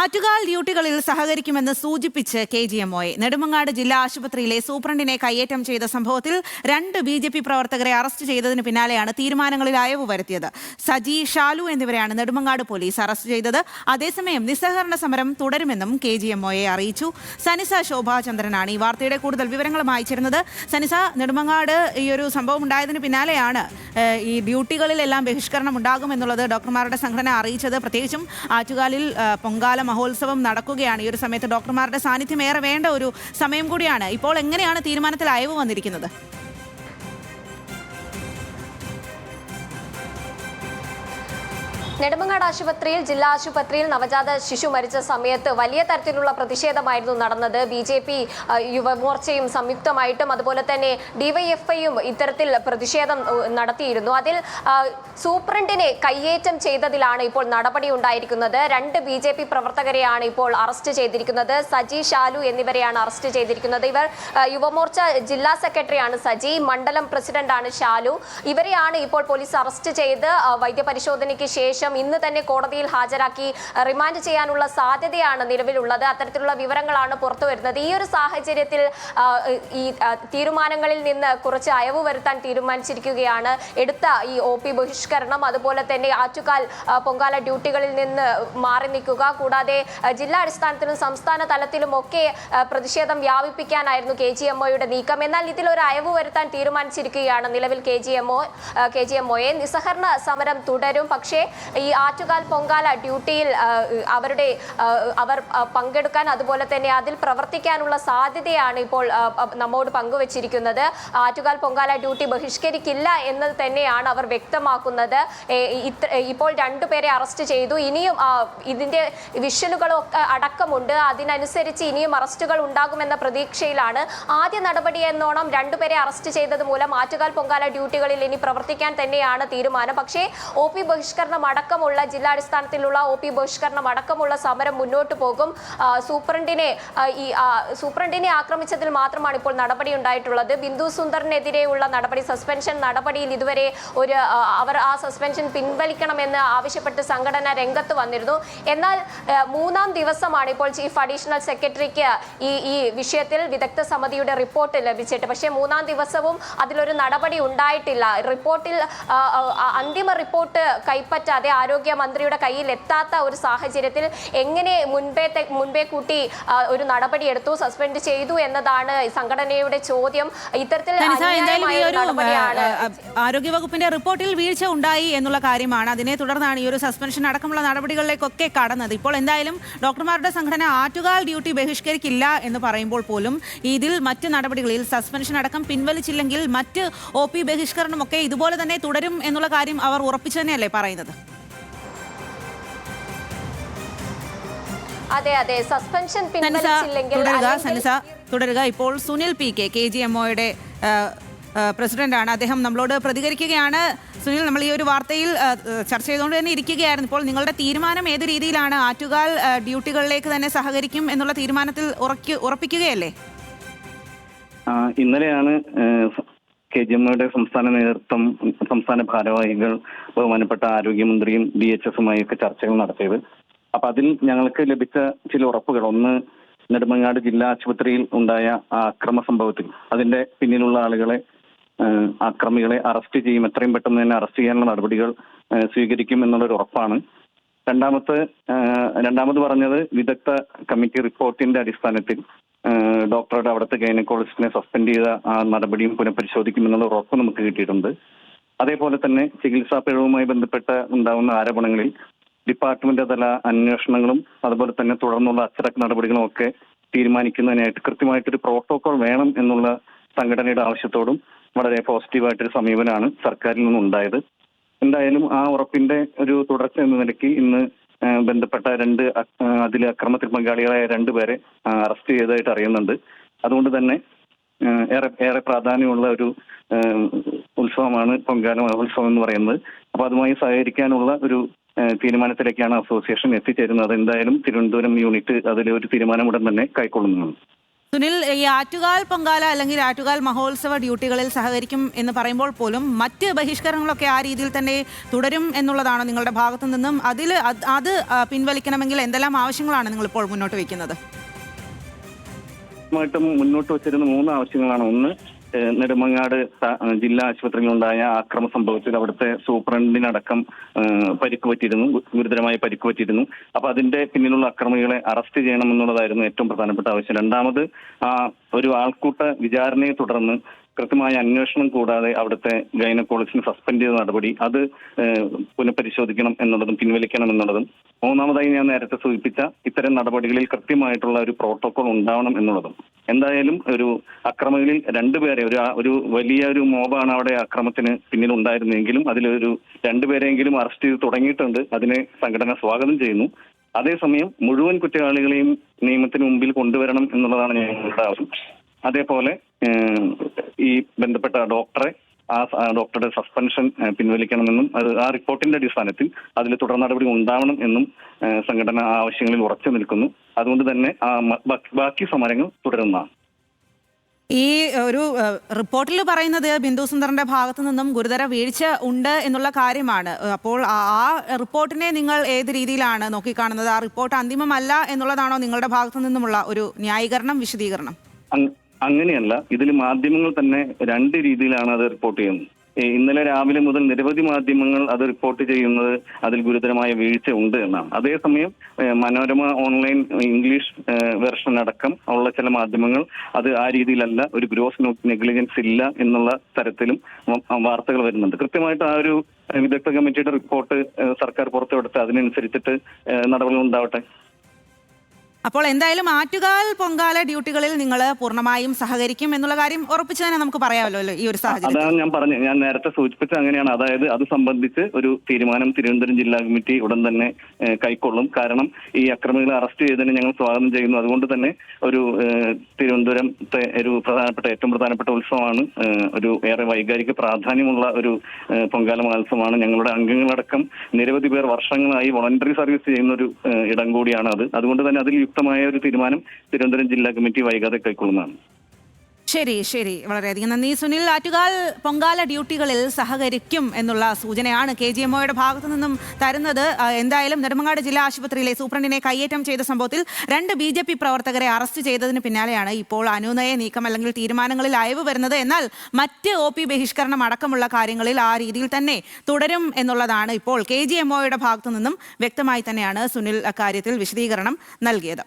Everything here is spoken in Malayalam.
ആറ്റുകാൽ ഡ്യൂട്ടികളിൽ സഹകരിക്കുമെന്ന് സൂചിപ്പിച്ച് KGMOയെ നെടുമങ്ങാട് ജില്ലാ ആശുപത്രിയിലെ സൂപ്രണ്ടിനെ കയ്യേറ്റം ചെയ്ത സംഭവത്തിൽ 2 BJP പ്രവർത്തകരെ അറസ്റ്റ് ചെയ്തതിന് പിന്നാലെയാണ് തീരുമാനങ്ങളിൽ അയവ് വരുത്തിയത്. സജി, ഷാലു എന്നിവരെയാണ് നെടുമങ്ങാട് പോലീസ് അറസ്റ്റ് ചെയ്തത്. അതേസമയം നിസ്സഹകരണ സമരം തുടരുമെന്നും KGMOയെ അറിയിച്ചു. സനിസ ശോഭാചന്ദ്രനാണ് ഈ വാർത്തയുടെ കൂടുതൽ വിവരങ്ങളുമായി ചേരുന്നത്. സനിസ, നെടുമങ്ങാട് ഈ ഒരു സംഭവം ഉണ്ടായതിന് പിന്നാലെയാണ് ഈ ഡ്യൂട്ടികളിലെല്ലാം ബഹിഷ്കരണം ഉണ്ടാകുമെന്നുള്ളത് ഡോക്ടർമാരുടെ സംഘടന അറിയിച്ചത്. പ്രത്യേകിച്ചും ആറ്റുകാലിൽ പൊങ്കാല മഹോത്സവം നടക്കുകയാണ്. ഈ ഒരു സമയത്ത് ഡോക്ടർമാരുടെ സാന്നിധ്യം ഏറെ വേണ്ട ഒരു സമയം കൂടിയാണ്. ഇപ്പോൾ എങ്ങനെയാണ് തീരുമാനത്തിൽ അയവ് വന്നിരിക്കുന്നത്? നെടുമങ്ങാട് ആശുപത്രിയിൽ, ജില്ലാ ആശുപത്രിയിൽ നവജാത ശിശു മരിച്ച സമയത്ത് വലിയ തരത്തിലുള്ള പ്രതിഷേധമായിരുന്നു നടന്നത്. BJP യുവമോർച്ചയും സംയുക്തമായിട്ടും അതുപോലെ തന്നെ DYFIയും ഇത്തരത്തിൽ പ്രതിഷേധം നടത്തിയിരുന്നു. അതിൽ സൂപ്രണ്ടിനെ കയ്യേറ്റം ചെയ്തതിലാണ് ഇപ്പോൾ നടപടി ഉണ്ടായിരിക്കുന്നത്. 2 BJP പ്രവർത്തകരെയാണ് ഇപ്പോൾ അറസ്റ്റ് ചെയ്തിരിക്കുന്നത്. സജി, ഷാലു എന്നിവരെയാണ് അറസ്റ്റ് ചെയ്തിരിക്കുന്നത്. ഇവർ യുവമോർച്ച ജില്ലാ സെക്രട്ടറിയാണ് സജി, മണ്ഡലം പ്രസിഡന്റാണ് ഷാലു. ഇവരെയാണ് ഇപ്പോൾ പോലീസ് അറസ്റ്റ് ചെയ്ത് വൈദ്യപരിശോധനയ്ക്ക് ശേഷം ഇന്ന് തന്നെ കോടതിയിൽ ഹാജരാക്കി റിമാൻഡ് ചെയ്യാനുള്ള സാധ്യതയാണ് നിലവിലുള്ളത്. അത്തരത്തിലുള്ള വിവരങ്ങളാണ് പുറത്തു വരുന്നത്. ഈ ഒരു സാഹചര്യത്തിൽ ഈ തീരുമാനങ്ങളിൽ നിന്ന് കുറച്ച് അയവ് വരുത്താൻ തീരുമാനിച്ചിരിക്കുകയാണ്. എടുത്ത ഈ OP ബഹിഷ്കരണം, അതുപോലെ തന്നെ ആറ്റുകാൽ പൊങ്കാല ഡ്യൂട്ടികളിൽ നിന്ന് മാറി നിൽക്കുക, കൂടാതെ ജില്ലാ അടിസ്ഥാനത്തിലും സംസ്ഥാന തലത്തിലും ഒക്കെ പ്രതിഷേധം വ്യാപിപ്പിക്കാനായിരുന്നു KGMOയുടെ നീക്കം. എന്നാൽ ഇതിലൊരു അയവ് വരുത്താൻ തീരുമാനിച്ചിരിക്കുകയാണ് നിലവിൽ KGMOയെ. നിസ്സഹകരണ സമരം തുടരും. പക്ഷേ ഈ ആറ്റുകാൽ പൊങ്കാല ഡ്യൂട്ടിയിൽ അവർ പങ്കെടുക്കാൻ, അതുപോലെ തന്നെ അതിൽ പ്രവർത്തിക്കാനുള്ള സാധ്യതയാണ് ഇപ്പോൾ നമ്മോട് പങ്കുവച്ചിരിക്കുന്നത്. ആറ്റുകാൽ പൊങ്കാല ഡ്യൂട്ടി ബഹിഷ്കരിക്കില്ല എന്നത് തന്നെയാണ് അവർ വ്യക്തമാക്കുന്നത്. ഇപ്പോൾ 2 പേരെ അറസ്റ്റ് ചെയ്തു. ഇനിയും ഇതിന്റെ വിഷ്വലുകളൊക്കെ അടക്കമുണ്ട്. അതിനനുസരിച്ച് ഇനിയും അറസ്റ്റുകൾ ഉണ്ടാകുമെന്ന പ്രതീക്ഷയിലാണ്. ആദ്യ നടപടി എന്നോണം 2 പേരെ അറസ്റ്റ് ചെയ്തത് മൂലം ആറ്റുകാൽ പൊങ്കാല ഡ്യൂട്ടികളിൽ ഇനി പ്രവർത്തിക്കാൻ തന്നെയാണ് തീരുമാനം. പക്ഷേ OP ബഹിഷ്കരണം അടക്കമുള്ള ജില്ലാടിസ്ഥാനത്തിലുള്ള OP ബഹിഷ്കരണം അടക്കമുള്ള സമരം മുന്നോട്ട് പോകും. സൂപ്രണ്ടിനെ ആക്രമിച്ചതിൽ മാത്രമാണ് ഇപ്പോൾ നടപടി ഉണ്ടായിട്ടുള്ളത്. ബിന്ദു സുന്ദറിനെതിരെയുള്ള നടപടി, സസ്പെൻഷൻ നടപടിയിൽ ഇതുവരെ അവർ ആ സസ്പെൻഷൻ പിൻവലിക്കണമെന്ന് ആവശ്യപ്പെട്ട് സംഘടന രംഗത്ത് വന്നിരുന്നു. എന്നാൽ 3-ാം ദിവസമാണ് ഇപ്പോൾ ചീഫ് അഡീഷണൽ സെക്രട്ടറിക്ക് ഈ വിഷയത്തിൽ വിദഗ്ധ സമിതിയുടെ റിപ്പോർട്ട് ലഭിച്ചിട്ട്. പക്ഷേ 3-ാം ദിവസവും അതിലൊരു നടപടി ഉണ്ടായിട്ടില്ല. റിപ്പോർട്ടിൽ അന്തിമ റിപ്പോർട്ട് കൈപ്പറ്റാതെ ആരോഗ്യമന്ത്രിയുടെ കയ്യിൽ എത്താത്ത ഒരു സാഹചര്യത്തിൽ എങ്ങനെ മുൻപേ കൂട്ടി ഒരു നടപടി എടുത്തു, സസ്പെൻഡ് ചെയ്തു എന്നതാണ് സംഘടനയുടെ ചോദ്യം. ഇത്തരത്തിൽ ആരോഗ്യവകുപ്പിന്റെ റിപ്പോർട്ടിൽ വീഴ്ച ഉണ്ടായി എന്നുള്ള കാര്യമാണ്. അതിനെ തുടർന്നാണ് ഈ ഒരു സസ്പെൻഷൻ അടക്കമുള്ള നടപടികളിലേക്കൊക്കെ കടന്നത്. ഇപ്പോൾ എന്തായാലും ഡോക്ടർമാരുടെ സംഘടന ആറ്റുകാൽ ഡ്യൂട്ടി ബഹിഷ്കരിക്കില്ല എന്ന് പറയുമ്പോൾ പോലും ഇതിൽ മറ്റ് നടപടികളിൽ സസ്പെൻഷൻ അടക്കം പിൻവലിച്ചില്ലെങ്കിൽ മറ്റ് OP ബഹിഷ്കരണമൊക്കെ ഇതുപോലെ തന്നെ തുടരും എന്നുള്ള കാര്യം അവർ ഉറപ്പിച്ചു തന്നെയല്ലേ പറയുന്നത്? അതെ, സസ്പെൻഷൻ പിൻവലിച്ചില്ലെങ്കിൽ തുടരുക. ഇപ്പോൾ സുനിൽ PK KGMOയുടെ പ്രസിഡന്റാണ്. അദ്ദേഹം നമ്മളോട് പ്രതികരിക്കുകയാണ്. സുനിൽ, നമ്മൾ ഈ ഒരു വാർത്തയിൽ ചർച്ച ചെയ്തുകൊണ്ട് തന്നെ ഇരിക്കുകയായിരുന്നു. ഇപ്പോൾ നിങ്ങളുടെ തീരുമാനം ഏത് രീതിയിലാണ്? ആറ്റുകാൽ ഡ്യൂട്ടികളിലേക്ക് തന്നെ സഹകരിക്കും എന്നുള്ള തീരുമാനത്തിൽ ഉറപ്പിക്കുകയല്ലേ? ഇന്നലെയാണ് KGMOയുടെ സംസ്ഥാന നേതൃത്വം, സംസ്ഥാന ഭാരവാഹികൾ, ബഹുമാനപ്പെട്ട ആരോഗ്യമന്ത്രിയും DHSുമായി ഒക്കെ ചർച്ചകൾ നടത്തിയത്. അപ്പൊ അതിൽ ഞങ്ങൾക്ക് ലഭിച്ച ചില ഉറപ്പുകൾ, ഒന്ന്, നെടുമങ്ങാട് ജില്ലാ ആശുപത്രിയിൽ ഉണ്ടായ ആ അക്രമ സംഭവത്തിൽ അതിന്റെ പിന്നിലുള്ള അക്രമികളെ അറസ്റ്റ് ചെയ്യും, എത്രയും പെട്ടെന്ന് തന്നെ അറസ്റ്റ് ചെയ്യാനുള്ള നടപടികൾ സ്വീകരിക്കും എന്നുള്ളൊരു ഉറപ്പാണ്. രണ്ടാമത് പറഞ്ഞത്, വിദഗ്ധ കമ്മിറ്റി റിപ്പോർട്ടിന്റെ അടിസ്ഥാനത്തിൽ ഡോക്ടറുടെ അവിടുത്തെ ഗൈനക്കോളജിസ്റ്റിനെ സസ്പെൻഡ് ചെയ്ത ആ നടപടിയും പുനഃപരിശോധിക്കുമെന്നുള്ള ഉറപ്പ് നമുക്ക് കിട്ടിയിട്ടുണ്ട്. അതേപോലെ തന്നെ ചികിത്സാ പിഴവുമായി ബന്ധപ്പെട്ട് ഉണ്ടാകുന്ന ആരോപണങ്ങളിൽ ഡിപ്പാർട്ട്മെന്റ് തല അന്വേഷണങ്ങളും അതുപോലെ തന്നെ തുടർന്നുള്ള അച്ചടക്ക നടപടികളും ഒക്കെ തീരുമാനിക്കുന്നതിനായിട്ട് കൃത്യമായിട്ടൊരു പ്രോട്ടോകോൾ വേണം എന്നുള്ള സംഘടനയുടെ ആവശ്യത്തോടും വളരെ പോസിറ്റീവായിട്ടൊരു സമീപനമാണ് സർക്കാരിൽ നിന്നും ഉണ്ടായത്. എന്തായാലും ആ ഉറപ്പിന്റെ ഒരു തുടർച്ച എന്ന നിലയ്ക്ക് ഇന്ന് ബന്ധപ്പെട്ട അതിൽ അക്രമത്തിൽ പങ്കാളികളായ 2 പേരെ അറസ്റ്റ് ചെയ്തതായിട്ട് അറിയുന്നുണ്ട്. അതുകൊണ്ട് തന്നെ ഏറെ പ്രാധാന്യമുള്ള ഒരു ഉത്സവമാണ് പൊങ്കാല മഹോത്സവം എന്ന് പറയുന്നത്. അപ്പൊ അതുമായി സഹകരിക്കാനുള്ള ഒരു തീരുമാനത്തിലേക്കാണ് അസോസിയേഷൻ എത്തിച്ചേരുന്നത്. എന്തായാലും തിരുവനന്തപുരം യൂണിറ്റ് അതിൽ ഒരു തീരുമാനം ഉടൻ തന്നെ കൈക്കൊള്ളുന്നുണ്ട്. സുനിൽ, ഈ ആറ്റുകാൽ പൊങ്കാല അല്ലെങ്കിൽ ആറ്റുകാൽ മഹോത്സവ ഡ്യൂട്ടികളിൽ സഹകരിക്കും എന്ന് പറയുമ്പോൾ പോലും മറ്റ് ബഹിഷ്കരണങ്ങളൊക്കെ ആ രീതിയിൽ തന്നെ തുടരും എന്നുള്ളതാണോ നിങ്ങളുടെ ഭാഗത്തു നിന്നും? അത് പിൻവലിക്കണമെങ്കിൽ എന്തെല്ലാം ആവശ്യങ്ങളാണ് നിങ്ങൾ ഇപ്പോൾ മുന്നോട്ട് വയ്ക്കുന്നത്? മുന്നോട്ട് വച്ചിരുന്ന 3 ആവശ്യങ്ങളാണ്. ഒന്ന്, നെടുമങ്ങാട് ജില്ലാ ആശുപത്രിയിലുണ്ടായ ആക്രമ സംഭവത്തിൽ അവിടുത്തെ സൂപ്രണ്ടിനടക്കം ഗുരുതരമായി പരിക്ക് പറ്റിയിരുന്നു. അപ്പൊ അതിന്റെ പിന്നിലുള്ള അക്രമികളെ അറസ്റ്റ് ചെയ്യണമെന്നുള്ളതായിരുന്നു ഏറ്റവും പ്രധാനപ്പെട്ട ആവശ്യം. രണ്ടാമത്, ഒരു ആൾക്കൂട്ട വിചാരണയെ തുടർന്ന് കൃത്യമായ അന്വേഷണം കൂടാതെ അവിടുത്തെ ഗൈനക്കോളജിസ്റ്റിനെ സസ്പെൻഡ് ചെയ്ത നടപടി അത് പുനഃപരിശോധിക്കണം എന്നുള്ളതും പിൻവലിക്കണം എന്നുള്ളതും. മൂന്നാമതായി ഞാൻ നേരത്തെ സൂചിപ്പിച്ച ഇത്തരം നടപടികളിൽ കൃത്യമായിട്ടുള്ള ഒരു പ്രോട്ടോകോൾ ഉണ്ടാവണം എന്നുള്ളതും. എന്തായാലും ഒരു അക്രമികളിൽ 2 പേരെ ഒരു വലിയ ഒരു മോബാണ് അവിടെ അക്രമത്തിന് പിന്നിൽ ഉണ്ടായിരുന്നെങ്കിലും അതിലൊരു 2 പേരെങ്കിലും അറസ്റ്റ് ചെയ്ത് തുടങ്ങിയിട്ടുണ്ട്. അതിനെ സംഘടന സ്വാഗതം ചെയ്യുന്നു. അതേസമയം മുഴുവൻ കുറ്റവാളികളെയും നിയമത്തിന് മുമ്പിൽ കൊണ്ടുവരണം എന്നുള്ളതാണ് ഞങ്ങളുടെ ആവശ്യം. അതേപോലെ ഈ ബന്ധപ്പെട്ട ഡോക്ടറുടെ സസ്പെൻഷൻ പിൻവലിക്കണമെന്നും ആ റിപ്പോർട്ടിന്റെ അടിസ്ഥാനത്തിൽ അതിൽ തുടർ നടപടി ഉണ്ടാവണം എന്നും സംഘടന ആവശ്യങ്ങളിൽ ഉറച്ചു നിൽക്കുന്നു. അതുകൊണ്ട് തന്നെ ബാക്കി സമരങ്ങൾ തുടരുന്നതാണ്. ഈ ഒരു റിപ്പോർട്ടിൽ പറയുന്നത് ബിന്ദു സുന്ദറിന്റെ ഭാഗത്തു നിന്നും ഗുരുതര വീഴ്ച ഉണ്ട് എന്നുള്ള കാര്യമാണ്. അപ്പോൾ ആ റിപ്പോർട്ടിനെ നിങ്ങൾ ഏത് രീതിയിലാണ് നോക്കിക്കാണുന്നത്? ആ റിപ്പോർട്ട് അന്തിമമല്ല എന്നുള്ളതാണോ നിങ്ങളുടെ ഭാഗത്തു നിന്നുമുള്ള ഒരു ന്യായീകരണം, വിശദീകരണം? അങ്ങനെയല്ല. ഇതിൽ മാധ്യമങ്ങൾ തന്നെ 2 രീതിയിലാണ് അത് റിപ്പോർട്ട് ചെയ്യുന്നത്. ഇന്നലെ രാവിലെ മുതൽ നിരവധി മാധ്യമങ്ങൾ അത് റിപ്പോർട്ട് ചെയ്യുന്നത് അതിൽ ഗുരുതരമായ വീഴ്ച ഉണ്ട് എന്നാണ്. അതേസമയം മനോരമ ഓൺലൈൻ ഇംഗ്ലീഷ് വെർഷൻ അടക്കം ഉള്ള ചില മാധ്യമങ്ങൾ അത് ആ രീതിയിലല്ല, ഒരു ഗ്രോസ് നെഗ്ലിജൻസ് ഇല്ല എന്നുള്ള തരത്തിലും വാർത്തകൾ വരുന്നുണ്ട്. കൃത്യമായിട്ട് ആ ഒരു വിദഗ്ധ കമ്മിറ്റിയുടെ റിപ്പോർട്ട് സർക്കാർ പുറത്തുവിടുത്ത് അതിനനുസരിച്ചിട്ട് നടപടികൾ ഉണ്ടാവട്ടെ. അപ്പോൾ എന്തായാലും ആറ്റുകാൽ പൊങ്കാല ഡ്യൂട്ടികളിൽ നിങ്ങൾ പൂർണ്ണമായും സഹകരിക്കും എന്നുള്ള കാര്യം ഉറപ്പിച്ചു തന്നെ നമുക്ക് പറയാമല്ലോ ഈ ഒരു സാഹചര്യം. അതാണ് ഞാൻ നേരത്തെ സൂചിപ്പിച്ചത് അങ്ങനെയാണ്. അതായത് അത് സംബന്ധിച്ച് ഒരു തീരുമാനം തിരുവനന്തപുരം ജില്ലാ കമ്മിറ്റി ഉടൻ തന്നെ കൈക്കൊള്ളും. കാരണം ഈ അക്രമികളെ അറസ്റ്റ് ചെയ്തതിന് ഞങ്ങൾ സ്വാഗതം ചെയ്യുന്നു. അതുകൊണ്ട് തന്നെ ഒരു തിരുവനന്തപുരത്തെ ഏറ്റവും പ്രധാനപ്പെട്ട ഉത്സവമാണ്. ഒരു ഏറെ വൈകാരിക പ്രാധാന്യമുള്ള ഒരു പൊങ്കാല മഹോത്സവമാണ്. ഞങ്ങളുടെ അംഗങ്ങളടക്കം നിരവധി പേർ വർഷങ്ങളായി വോളണ്ടറി സർവീസ് ചെയ്യുന്ന ഒരു ഇടം കൂടിയാണ് അത്. അതുകൊണ്ട് തന്നെ അതിൽ യുക്തമായ ഒരു തീരുമാനം തിരുവനന്തപുരം ജില്ലാ കമ്മിറ്റി വൈകാതെ കൈക്കൊള്ളുന്നതാണ്. ശരി, വളരെയധികം നന്ദി സുനിൽ. ആറ്റുകാൽ പൊങ്കാല ഡ്യൂട്ടികളിൽ സഹകരിക്കും എന്നുള്ള സൂചനയാണ് KGMOയുടെ ഭാഗത്തു നിന്നും തരുന്നത്. എന്തായാലും നെടുമങ്ങാട് ജില്ലാ ആശുപത്രിയിലെ സൂപ്രണ്ടിനെ കയ്യേറ്റം ചെയ്ത സംഭവത്തിൽ 2 BJP പ്രവർത്തകരെ അറസ്റ്റ് ചെയ്തതിന് പിന്നാലെയാണ് ഇപ്പോൾ അനുനയ നീക്കം അല്ലെങ്കിൽ തീരുമാനങ്ങളിൽ അയവ് വരുന്നത്. എന്നാൽ മറ്റ് OP ബഹിഷ്കരണം അടക്കമുള്ള കാര്യങ്ങളിൽ ആ രീതിയിൽ തന്നെ തുടരും എന്നുള്ളതാണ് ഇപ്പോൾ KGMOയുടെ ഭാഗത്തു നിന്നും വ്യക്തമായി തന്നെയാണ് സുനിൽ അക്കാര്യത്തിൽ വിശദീകരണം നൽകിയത്.